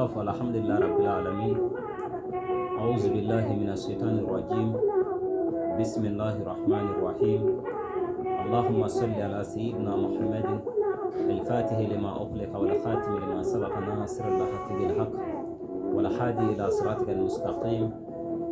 Ambaf alhamdulillah rabbil alamin. A'udzu billahi minash shaitanir rajim. Bismillahir rahmanir rahim. Allahumma salli ala sayyidina Muhammadin al-fatih lima ughliqa wal khatim lima sabaqa nasir al-haqq bil haqq wal hadi ila siratikal mustaqim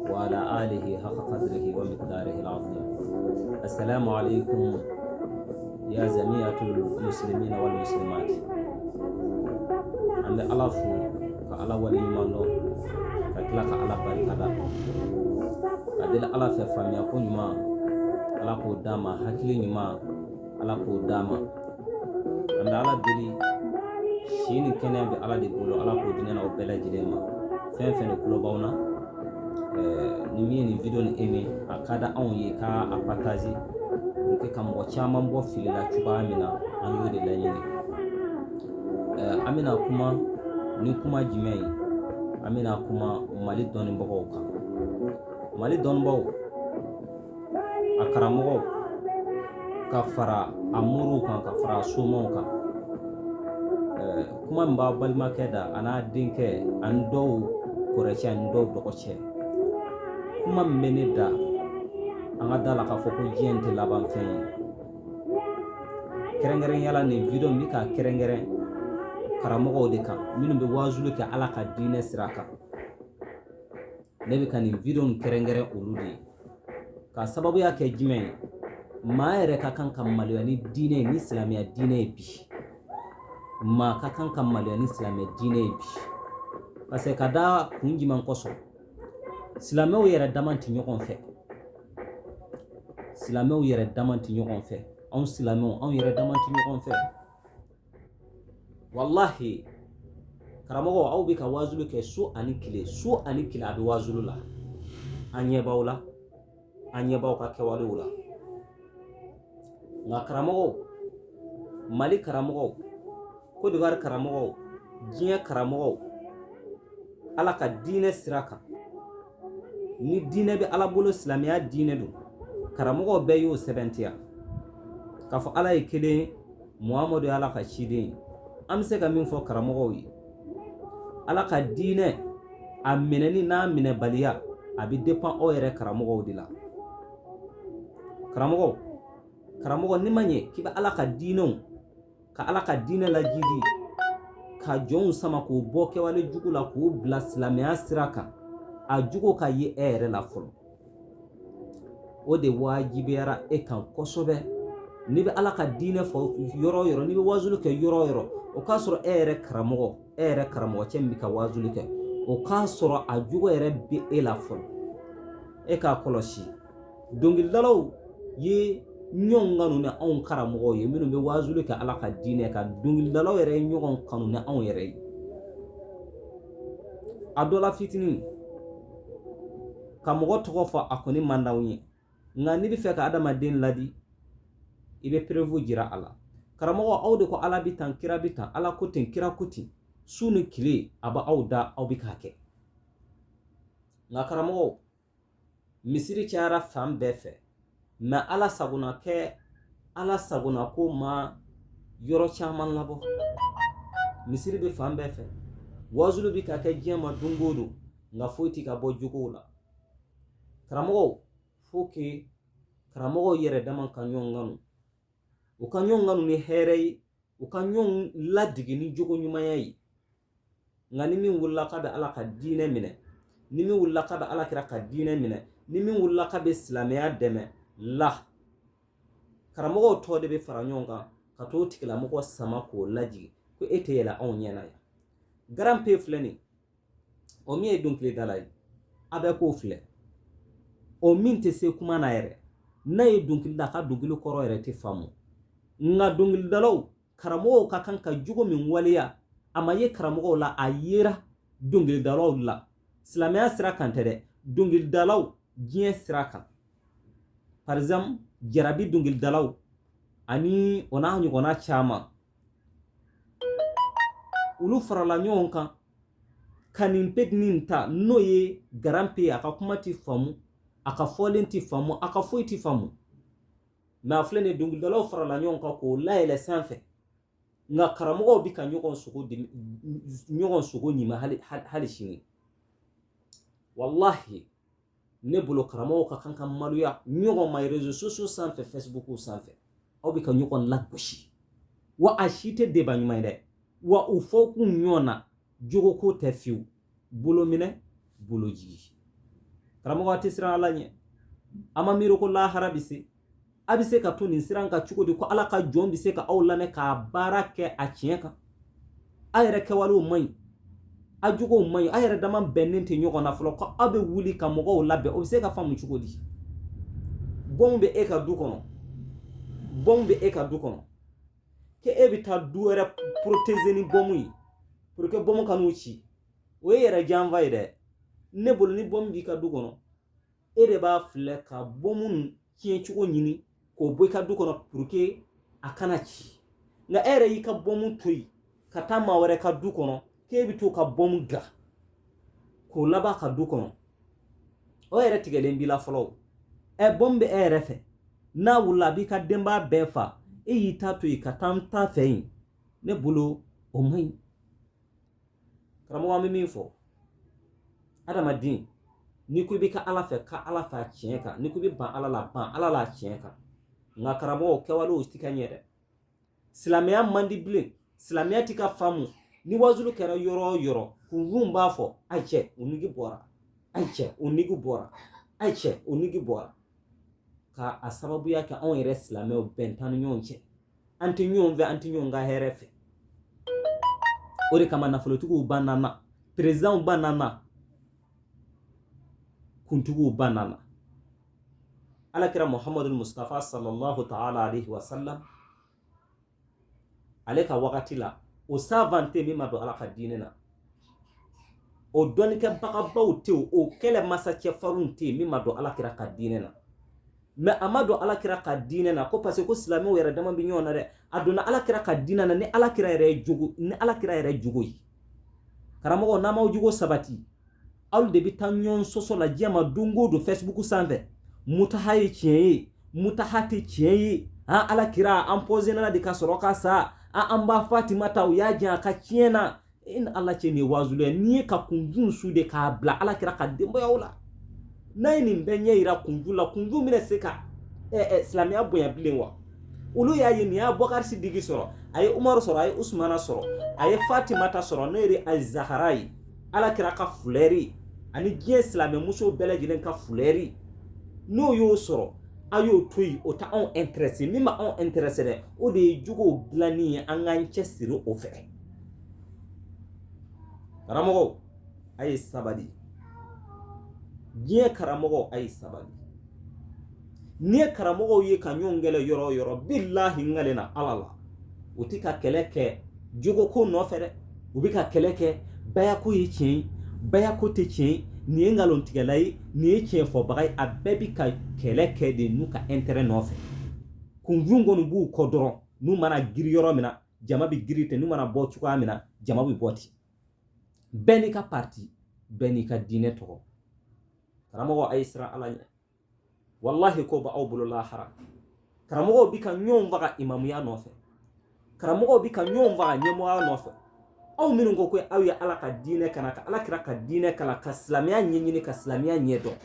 wa ala alihi haqqa qadrihi wa miqdarihi al-azim. Assalamu alaykum ya jami'atul muslimin wal muslimat. Ande ala fu ka ala wali ɲuman dɔn ka tila ka ala barikada ka deli ala fɛ faamuya ko ɲuman ala k'o d'a ma, hakili ɲuman ala k'o d'a ma. Ande ala deli si ni kɛnɛya bɛ ala de bolo, ala k'o di ne na o bɛɛ lajɛlen ma. Fɛn fɛn de kulo b'aw na ni min ye nin video ni aimé a ka da anw ye ka a partager pour que ka mɔgɔ caman bɔ fili la cogoya min na an y'o de laɲini. An bɛna kuma ni kuma jumɛn ye? An bɛna kuma Mali dɔnnibagaw kan. Mali dɔnnibagaw, a karamɔgɔw ka fara a moriw kan, ka fara a somaw kan. Kuma min b'a balimakɛ da a n'a denkɛ ani dɔw kɔrɔcɛ ani dɔw dɔgɔcɛ. Kuma min bɛ ne da an ka da la k'a fɔ ko diɲɛ tɛ laban fɛn ye. Kɛrɛnkɛrɛnyala nin video min bɛ ka kɛrɛnkɛrɛn karamɔgɔw de kan minnu bɛ waazuli kɛ ala ka diinɛ sira kan. Ne bɛ ka nin video nin kɛrɛnkɛrɛn olu de ye. Ka sababuya kɛ jumɛn ye? Maa yɛrɛ ka kan ka maloya ni diinɛ ye, ni silamɛya diinɛ ye bi. Maa ka kan ka maloya ni silamɛya diinɛ ye bi. Parce que ka da kun jumɛn kɔsɔn? Silamɛw yɛrɛ dama tɛ ɲɔgɔn fɛ. Silamɛw yɛrɛ dama tɛ ɲɔgɔn fɛ. Anw silamɛw anw yɛrɛ dama tɛ ɲɔgɔn fɛ. Wallahi karamɔgɔ aw bɛ ka waazuli kɛ su ani tile a bɛ waazuli la. An ɲɛ b'aw la, an ɲɛ b'aw ka kɛwalew la. Nka karamɔgɔw, Mali karamɔgɔw, Côte d'Ivoire karamɔgɔw, diɲɛ karamɔgɔw, ala ka diinɛ sira kan. Ni diinɛ bɛ ala bolo, silamɛya diinɛ don, karamɔgɔw bɛɛ y'o sɛbɛntiya k'a fɔ ala ye kelen ye, Muhamadu ye ala ka ciden ye. An bɛ se ka min fɔ karamɔgɔw ye, ala ka diinɛ a minɛni n'a minɛbaliya a bɛ dépend aw yɛrɛ karamɔgɔw de la. Karamɔgɔ ni ma ɲɛ k'i bɛ ala ka diinɛw, ka ala ka diinɛ lajidi, ka jɔnw sama k'o bɔ kɛwale jugu la k'o bila silamɛya sira kan, a jugu ka ye e yɛrɛ la fɔlɔ. O de wajibiyara e kan kosɛbɛ. N'i bɛ ala ka diinɛ fɔ yɔrɔ o yɔrɔ, n'i bɛ waazuli kɛ yɔrɔ o yɔrɔ, o k'a sɔrɔ e yɛrɛ karamɔgɔcɛ min bɛ ka waazuli kɛ, o k'a sɔrɔ a jugu yɛrɛ bɛ e la fɔlɔ. E k'a kɔlɔsi. Dɔnkilidalaw ye ɲɔgɔn kanu ni anw karamɔgɔw ye minnu bɛ waazuli kɛ ala ka diinɛ kan. Dɔnkilidalaw yɛrɛ ye ɲɔgɔn kanu ni anw yɛrɛ ye. A dɔ la fitinin ka mɔgɔ tɔgɔ fɔ a kɔni man d'anw ye, nka n'i bɛ fɛ ka adamaden ladi i bɛ preuve jira a la. Karamɔgɔ aw de ko ala bɛ tan, kira bɛ tan, ala ko ten, kira ko ten. Su ni tile a bɛ aw da, aw bɛ k'a kɛ. Nka karamɔgɔw, misiri cayara fan bɛɛ fɛ, mɛ ala sagona ko ma yɔrɔ caman labɔ. Misiri bɛ fan bɛɛ fɛ, waazuli bɛ ka kɛ diɲɛ ma don o don, nka foyi tɛ ka bɔ jogow la. Karamɔgɔw, faut que karamɔgɔw yɛrɛ dama ka ɲɔgɔn kanu. U ka ɲɔgɔn kanu ni hɛrɛ ye, u ka ɲɔgɔn ladigi ni jogo ɲumanya ye. Nka ni min wulila k'a bɛ ala ka diinɛ minɛ, ni min wulila k'a bɛ alakira ka diinɛ minɛ, ni min wulila k'a bɛ silamɛya dɛmɛ la, karamɔgɔw tɔ de bɛ fara ɲɔgɔn kan ka t'o tigilamɔgɔ sama k'o lajigi ko e tɛ yɛlɛ anw ɲɛna yan. Garan pe filɛ nin, o min ye dɔnkilidala ye, a bɛ k'o filɛ. O min tɛ se kuma na yɛrɛ, n'a ye dɔnkilida a ka dɔnkili kɔrɔ yɛrɛ tɛ faamu. Nka dɔnkilidalaw, karamɔgɔw ka kan ka jogo min waleya, a ma ye karamɔgɔw la, a yera dɔnkilidalaw la. Silamɛya sira kan tɛ dɛ, dɔnkilidalaw diɲɛ sira kan. Par exemple, jarabi dɔnkilidalaw ani o n'a ɲɔgɔnna caman, olu farala ɲɔgɔn kan ka nin pe nin ta n'o ye garan pe, a ka kuma tɛ faamu, a ka fɔlen tɛ faamu, a ka foyi tɛ faamu. Mɛ a filɛ nin ye dɔnkilidalaw farala ɲɔgɔn kan k'o layɛlɛ sanfɛ nga karamogo bi ka ɲɔgɔn sogo ɲima hali sini wallahi ne bolo karamogo ka kan ka maloya ɲɔgɔn ma réseaux sociaux sanfɛ Facebook sanfɛ aw bi ka ɲɔgɔn lagosi wa a si tɛ débat ɲuman ye dɛ wa u fɔ kun ɲɔgɔn na jogo ko tɛ fiyewu bolo minɛ bolo jigi karamogo a tɛ siran ala ɲɛ a ma miiri ko lahara bi se a bɛ se ka to nin siran ka cogo di ko ala ka jɔn bɛ se ka aw lamɛn k'a baara kɛ a tiɲɛ kan a yɛrɛ kɛwalew man ɲi a jogow man ɲi a yɛrɛ dama bɛnnen tɛ ɲɔgɔn na fɔlɔ ko aw bɛ wuli ka mɔgɔw labɛn o bɛ se ka faamu cogo di bɔnw bɛ e ka du kɔnɔ bɔnw bɛ e ka du kɔnɔ ke e bɛ taa du wɛrɛ protéger ni bɔnw ye pour que bɔnw ka n'u ci o ye yɛrɛ janfa ye dɛ ne bolo ni bɔn b'i ka du kɔnɔ e de b'a filɛ ka bɔn tiɲɛ cogo ɲini k'o bɔ i ka du kɔnɔ pour que a kana ci nka e yɛrɛ y'i ka bɔn to yen ka taa maa wɛrɛ ka du kɔnɔ k'e bɛ to ka bɔn dilan k'o laban ka du kɔnɔ o yɛrɛ tigɛlen b'i la fɔlɔ bɔn bɛ e yɛrɛ fɛ n'a wulila a b'i ka denbaya bɛɛ fa e y'i ta to yen ka taa n ta fɛ yen ne bolo o man ɲi karamɔgɔ an bɛ min fɔ adamaden ni ko i bɛ ka ala fɛ ka ala fɛ a tiɲɛ kan ni ko i bɛ ban ala la a tiɲɛ kan nka karamɔgɔ kɛwalew tɛ ka ɲɛ dɛ silamɛya man di bilen silamɛya tɛ ka faamu ni wazulu kɛra yɔrɔ o yɔrɔ kunfun b'a fɔ ayi cɛ o nigi bɔra ayi cɛ o nigi bɔra ayi cɛ o nigi bɔra ka a sababuya kɛ anw yɛrɛ silamɛw bɛn t'an ni ɲɔgɔn cɛ an tɛ ɲɔgɔn fɛ an tɛ ɲɔgɔn ka hɛrɛ fɛ o de kama nafolotigiw banana présidentw banana kuntigiw banana alakira Muhammadu Mustafa sallallahu ta'ala alayhi wa sallam ale ka wagati la o savante min ma don ala ka diinɛ na o dɔnnikɛbagabaw tɛ o kɛlɛ masacɛfarinw tɛ min ma don alakira ka diinɛ na mais a ma don alakira ka diinɛ na ko parce que ko silamɛw yɛrɛ dama bɛ ɲɔgɔn na dɛ a donna alakira ka diinɛ na ni alakira yɛrɛ jogo ye karamɔgɔ n'an m'aw jogo sabati aw de bɛ taa ɲɔgɔn sɔsɔ la diɲɛ ma don o don Facebook sanfɛ mutaha ye tiɲɛ ye mutaha tɛ tiɲɛ ye alakira an pɔsena de ka sɔrɔ ka sa an ba Fatima ta u y'a jɛn a ka tiɲɛ na ni ala cɛ nin ye wazulu ye n'i ye ka kunjun su de k'a bila alakira ka denbayaw la n'a ye nin bɛɛ ɲɛ yira kunjun la kunjun bɛna se ka silamɛya bonya bilen wa olu y'a ye nin y'a Bukari Sidiki sɔrɔ a ye Umaru sɔrɔ a ye Usmana sɔrɔ a ye Fatima ta sɔrɔ n'o ye Zahara ye alakira ka fulɛri ani diɲɛ silamɛ muso bɛɛ lajɛlen ka fulɛri n'o y'o sɔrɔ a y'o to yen o tɛ anw intéressé min ma anw intéressé dɛ o de ye jogow dilanni ye an k'an cɛsiri o fɛ karamɔgɔw a ye sabali diɲɛ karamɔgɔw a ye sabali n'i ye karamɔgɔw ye ka ɲɔgɔn gɛlɛ yɔrɔ o yɔrɔ billahi n galen na ala la o tɛ ka kɛlɛ kɛ jogo ko nɔfɛ dɛ u bɛ ka kɛlɛ kɛ bayako ye tiɲɛ ye bayako tɛ tiɲɛ ye nin ye nkalontigɛla ye nin ye tiɲɛ fɔbaga ye a bɛɛ bɛ ka kɛlɛ kɛ de n'u ka intérêt nɔfɛ kunfun kɔni b'u kɔ dɔrɔn n'u mana giri yɔrɔ min na jama bɛ giri ten n'u mana bɔ cogoya min na jama bɛ bɔ ten bɛɛ n'i ka parti bɛɛ n'i ka diinɛ tɔgɔ karamɔgɔ a ye siran ala ɲɛ wallahi ko b'aw bolo lahara karamɔgɔw bɛ ka ɲɔgɔn faga imamuya nɔfɛ karamɔgɔw bɛ ka ɲɔgɔn faga ɲɛmɔgɔya nɔfɛ aw minnu ko ko aw ye ala ka diinɛ kana ka alakira ka diinɛ kalan ka silamɛya ɲɛɲini ka silamɛya ɲɛdɔn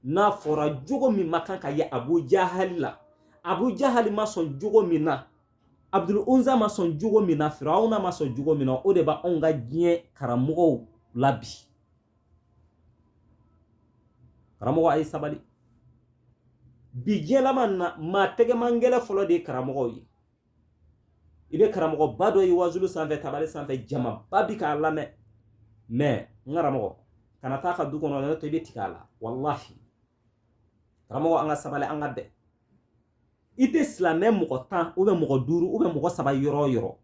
n'a fɔra jogo min ma kan ka ye Abu Jahali la Abu Jahali ma sɔn jogo min na Abdul Unza ma sɔn jogo min na Firawuna ma sɔn jogo min na o de b'a anw ka diɲɛ karamɔgɔw la bi karamɔgɔ a ye sabali bi diɲɛ laban na maa tɛgɛman gɛlɛ fɔlɔ de ye karamɔgɔw ye i bɛ karamɔgɔba dɔ ye wazulu sanfɛ tabali sanfɛ jamaba bi k'a lamɛn mais n karamɔgɔ kana taa ka du kɔnɔ n'o tɛ i bɛ tigɛ a la wallahi karamɔgɔ an ka sabali an ka bɛn i tɛ silamɛ mɔgɔ 10 ou bien mɔgɔ 5 ou bien mɔgɔ 3 yɔrɔ o yɔrɔ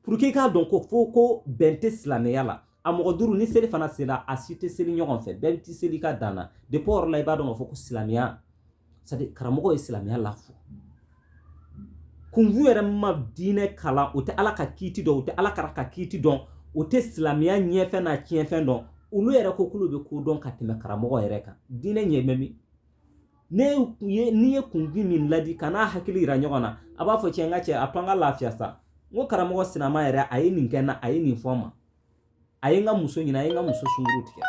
pour que i k'a dɔn ko fo ko bɛn tɛ silamɛya la a mɔgɔ 5 ni seli fana sera a si tɛ seli ɲɔgɔn fɛ bɛɛ tɛ seli ka dan na depuis o yɔrɔ la i b'a dɔn k'a fɔ ko silamɛya c'est à dire karamɔgɔ ye silamɛya lafo kunfun yɛrɛ ma diinɛ kalan o tɛ ala ka kiiti dɔn o tɛ ala ka kiiti dɔn o tɛ silamɛya ɲɛfɛn n'a tiɲɛfɛn dɔn olu yɛrɛ ko k'olu bɛ ko dɔn ka tɛmɛ karamɔgɔ yɛrɛ kan diinɛ ɲɛ bɛ min n'i ye kunfin min ladi ka n'a hakili yira ɲɔgɔn na a b'a fɔ cɛ n ka cɛ a to an ka lafiya sa ngo karamɔgɔ sinama yɛrɛ a ye nin kɛ na a ye nin fɔ ma a ye n ka muso ɲini a ye n ka muso sunkuru tigɛ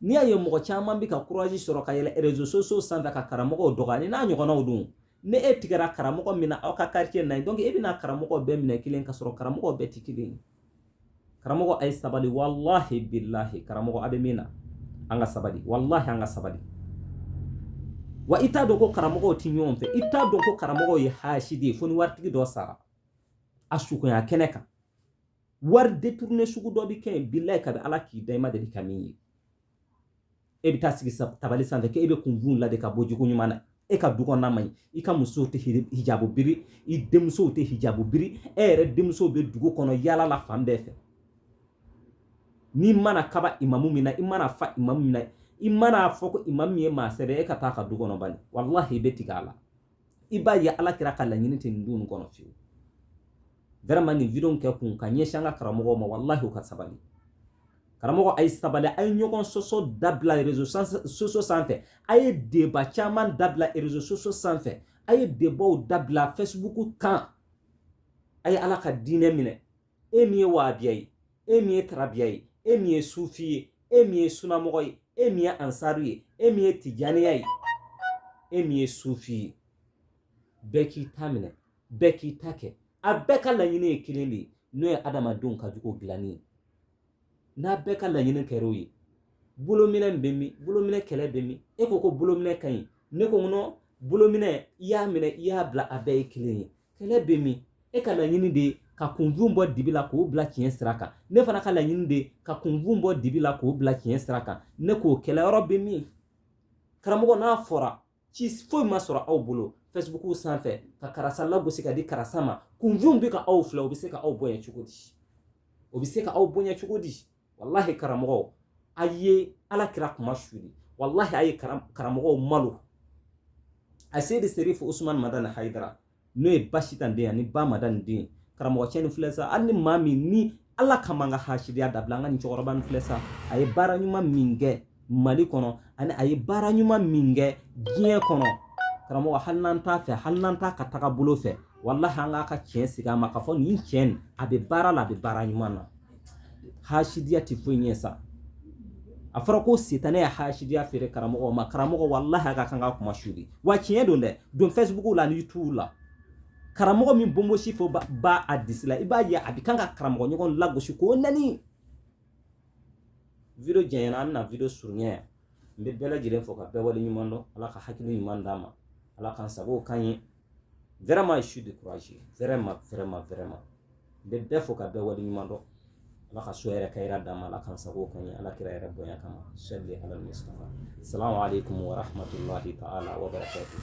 n'i y'a ye mɔgɔ caman bɛ ka courage sɔrɔ ka yɛlɛ réseaux sociaux sanfɛ ka karamɔgɔw dɔgɔya ni n'a ɲɔgɔnnaw don ni e tigɛra karamɔgɔ min na aw ka quartier na donc e bɛna karamɔgɔ bɛɛ minɛ kelen ka sɔrɔ karamɔgɔ bɛɛ tɛ kelen karamɔgɔ a ye sabali wallahi billahi karamɔgɔ a bɛ min na an ka sabali wallahi an ka sabali wa i t'a dɔn ko karamɔgɔw tɛ ɲɔgɔn fɛ i t'a dɔn ko karamɔgɔw ye haasidi ye fo ni waritigi dɔ sara a sukonya kɛnɛ kan wari détourné sugu dɔ bɛ kɛ yen billahi kabi ala k'i da i ma deli ka min ye e bɛ taa sigi tabali sanfɛ k'e bɛ kunfun lade ka bɔ jogo ɲuman na e ka du kɔnɔna man ɲi i ka musow tɛ hijabu biri i denmusow tɛ hijabu biri e yɛrɛ denmusow bɛ dugu kɔnɔ yala la fan bɛɛ fɛ n'i mana kaba imamu min na i mana fa imamu min na i mana fɔ ko imamu ye maa sɛbɛ e ka taa ka du kɔnɔ bani wallahi i bɛ tigɛ a la i b'a ye ala kira ka laɲini tɛ nin du nin kɔnɔ fiyewu vraiment nin video kɛ kun ka ɲɛsin an ka karamɔgɔw ma wallahi u ka sabali karamɔgɔ a ye sabali a ye ɲɔgɔn sɔsɔ dabila réseaux sociaux sanfɛ a ye débat caman dabila réseaux sociaux sanfɛ a ye débatw dabila Facebook kan a ye ala ka diinɛ minɛ e min ye wahabiya ye e min ye tarabiya ye e min ye sufi ye e min ye sunamɔgɔ ye e min ye ansari ye e min ye tijaniya ye e min ye sufi ye bɛɛ k'i ta minɛ bɛɛ k'i ta kɛ a bɛɛ ka laɲini ye kelen de ye n'o ye adamadenw ka jogo dilanni ye n'a bɛɛ ka laɲini kɛr'o ye bolominɛ bɛ min bolominɛ kɛlɛ bɛ min e ko ko bolominɛ ka ɲi ne ko nɔ bolominɛ i y'a minɛ i y'a bila a bɛɛ ye kelen ye kɛlɛ bɛ min e ka laɲini de ye ka kunfun bɔ dibi la k'o bila tiɲɛ sira kan ne fana ka laɲini de ye ka kunfun bɔ dibi la k'o bila tiɲɛ sira kan ne k'o kɛlɛyɔrɔ bɛ min karamɔgɔ n'a fɔra ci foyi ma sɔrɔ aw bolo Facebook sanfɛ ka karasa lagosi ka di karasa ma kunfun bɛ ka aw filɛ o bɛ se ka aw bonya cogo di o bɛ se ka aw bonya cogo di wallahi karamɔgɔw a ye ala kira kuma suri wallahi a ye karamɔgɔw malo a se de Serifu Usman Madani Haidara n'o ye Basitan den ani ba Madani den karamɔgɔ cɛ nin filɛ sa hali ni maa min ni ala kama an ka hasidiya dabila an ka nin cɛkɔrɔba nin filɛ sa a ye baara ɲuman min kɛ Mali kɔnɔ ani a ye baara ɲuman min kɛ diɲɛ kɔnɔ karamɔgɔ hali n'an t'a fɛ hali n'an t'a ka taga bolo fɛ wallahi an k'a ka tiɲɛ sigi a ma k'a fɔ nin tiɲɛ nin a bɛ baara la a bɛ baara ɲuman na hasidiya tɛ foyi ɲɛ sa a fɔra ko sitanɛ ye hasidiya feere karamɔgɔw ma karamɔgɔ wallahi a ka kan ka kuma suri wa tiɲɛ don dɛ don Facebook la ni YouTube la karamɔgɔ min bombosi fɔ ba a disi la i b'a ye a bɛ kan ka karamɔgɔ ɲɔgɔn lagosi k'o nani video jɛnyɛna an bɛna video surunya yan n bɛ bɛɛ lajɛlen fɔ ka bɛɛ wale ɲuman dɔn ala ka hakili ɲuman d'a ma ala k'an sago kan ye vraiment je suis découragé vraiment n bɛ bɛɛ fɔ ka bɛɛ wale ɲuman dɔn ala ka so yɛrɛ ka yira d'a ma ala k'an sago kan ye ala kira yɛrɛ bonya kama salli ala mustafa assalamu alaikum wa rahmatullahi ta'ala wa barakatuh